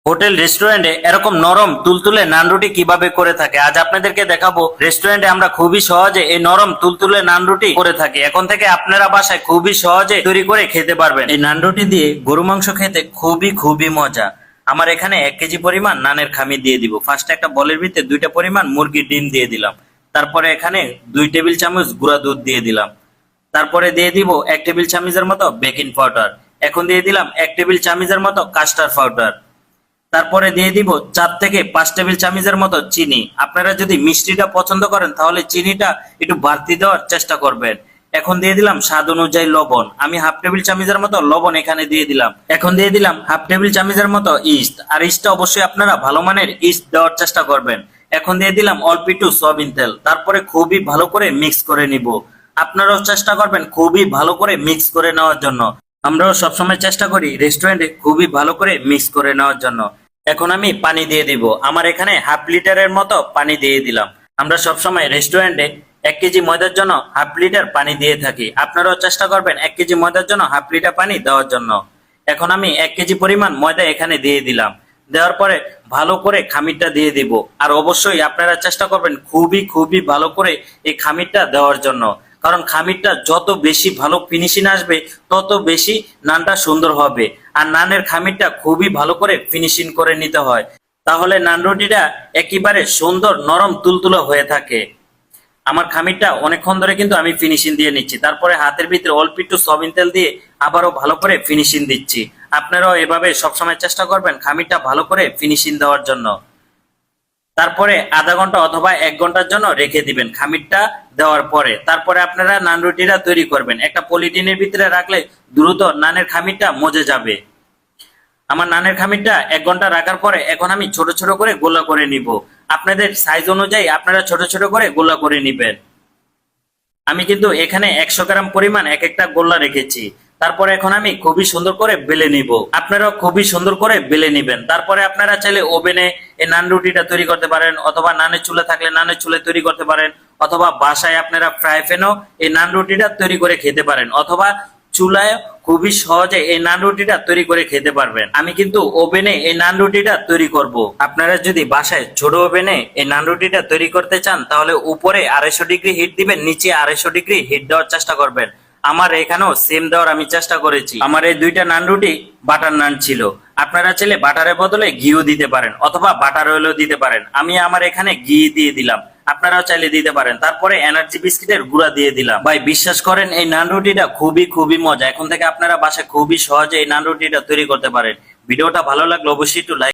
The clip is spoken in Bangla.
হোটেল রেস্টুরেন্টে এরকম নরম তুলতুলে নান রুটি কিভাবে করে থাকে আজ আপনাদেরকে দেখাবো। রেস্টুরেন্টে আমরা খুবই সহজে এই নরম তুলতুলে নান রুটি করে থাকি। এখন থেকে আপনারা বাসায় খুবই সহজে তৈরি করে খেতে পারবেন। এই নান রুটি দিয়ে গরু মাংস খেতে খুবই খুবই মজা। আমার এখানে 1 কেজি পরিমাণ নানের খামি দিয়ে দিব। ফার্স্টে একটা বলের ভিতরে 2টা পরিমাণ মুরগির ডিম দিয়ে দিলাম। তারপরে এখানে 2 টেবিল চামচ গুঁড়া দুধ দিয়ে দিলাম। তারপরে দিয়ে দিব 1 টেবিল চামচের মতো বেকিং পাউডার। এখন দিয়ে দিলাম 1 টেবিল চামচের মতো কাস্টার্ড পাউডার। তারপরে দিয়ে দিব 4 থেকে 5 টেবিল চামচের মতো চিনি। আপনারা যদি মিষ্টিটা পছন্দ করেন তাহলে চিনিটা একটু বাড়তি দেওয়ার চেষ্টা করবেন। এখন দিয়ে দিলাম স্বাদ অনুযায়ী লবণ। আমি হাফ টেবিল চামচের মতো লবণ এখানে দিয়ে দিলাম। এখন দিয়ে দিলাম হাফ টেবিল চামচের মতো ইস্ট। আর ইস্টটা অবশ্যই আপনারা ভালো মানের ইস্ট দেওয়ার চেষ্টা করবেন। এখন দিয়ে দিলাম অল্প একটু সয়াবিন তেল। তারপরে খুবই ভালো করে মিক্স করে নিব। আপনারাও চেষ্টা করবেন খুবই ভালো করে মিক্স করে নেওয়ার জন্য। আমরাও সবসময় চেষ্টা করি রেস্টুরেন্টে খুবই ভালো করে মিক্স করে নেওয়ার জন্য। এখন আমি পানি দিয়ে দিব। আমার এখানে হাফ লিটারের মতো পানি দিয়ে দিলাম। আমরা সবসময় রেস্টুরেন্টে 1 কেজি ময়দার জন্য হাফ লিটার পানি দিয়ে থাকি। আপনারাও চেষ্টা করবেন 1 কেজি ময়দার জন্য হাফ লিটার পানি দেওয়ার জন্য। এখন আমি 1 কেজি পরিমাণ ময়দা এখানে দিয়ে দিলাম। দেওয়ার পরে ভালো করে খামিরটা দিয়ে দিব। আর অবশ্যই আপনারা চেষ্টা করবেন খুবই খুবই ভালো করে এই খামিরটা দেওয়ার জন্য। কারণ খামিরটা যত বেশি ভালো ফিনিশিং আসবে তত বেশি নানটা সুন্দর হবে। আর নানের খামিরটা খুবই ভালো করে ফিনিশিং করে নিতে হয়, তাহলে নান রুটিটা একেবারে সুন্দর নরম তুলতুলে হয়ে থাকে। আমার খামিরটা অনেকক্ষণ ধরে কিন্তু আমি ফিনিশিং দিয়ে নিচ্ছি। তারপরে হাতের ভিতরে অল্প একটু সয়াবিন তেল দিয়ে আবারও ভালো করে ফিনিশিং দিচ্ছি। আপনারাও এভাবে সবসময় চেষ্টা করবেন খামিরটা ভালো করে ফিনিশিং দেওয়ার জন্য। তারপরে আধা ঘন্টা অথবা 1 ঘন্টার জন্য রেখে দিবেন খামিরটা দেওয়ার পরে। তারপরে আপনারা নান রুটিটা তৈরি করবেন। একটা পলিথিনের ভিতরে রাখলে দ্রুত নানের খামিরটা মজে যাবে। আমার নানের খামিরটা 1 ঘন্টা রাখার পরে এখন আমি ছোট ছোট করে গোলা করে নিব। আপনাদের সাইজ অনুযায়ী আপনারা ছোট ছোট করে গোলা করে নিবেন। আমি কিন্তু এখানে 100 গ্রাম পরিমাণ এক একটা গোল্লা রেখেছি। তারপরে এখন আমি খুবই সুন্দর করে বেলে নিব। আপনারাও খুবই সুন্দর করে বেলে নিবেন। তারপরে আপনারা চাইলে ওভেনে এই নান রুটিটা তৈরি করতে পারেন, অথবা নানের চুলা থাকলে নানের চুলে তৈরি করতে পারেন, অথবা বাসায় আপনারা ফ্রাই প্যানেও এই নান রুটিটা তৈরি করে খেতে পারেন, অথবা চুলায় খুবই সহজে এই নান রুটিটা তৈরি করে খেতে পারবেন। আমি কিন্তু ওভেনে এই নান রুটিটা তৈরি করব। আপনারা যদি বাসায় ছোট ওভেনে এই নান রুটিটা তৈরি করতে চান তাহলে উপরে 250 ডিগ্রি হিট দিবেন, নিচে 250 ডিগ্রি হিট দেওয়ার চেষ্টা করবেন। আমার এখানেও সেম দেওয়ার আমি চেষ্টা করেছি। আমার এই 2টা নান রুটি বাটার নান ছিল। আপনারা চাইলে বাটারের বদলে ঘিও দিতে পারেন, অথবা বাটার অয়েলও দিতে পারেন। আমি আমার এখানে ঘি দিয়ে দিলাম, আপনারাও চাইলে দিতে পারেন। তারপরে এনার্জি বিস্কিটের গুঁড়া দিয়ে দিলাম। ভাই বিশ্বাস করেন এই নান রুটিটা খুবই খুবই মজা। এখন থেকে আপনারা বাসায় খুবই সহজে এই নান রুটিটা তৈরি করতে পারেন। ভিডিওটা ভালো লাগলে অবশ্যই একটু লাইক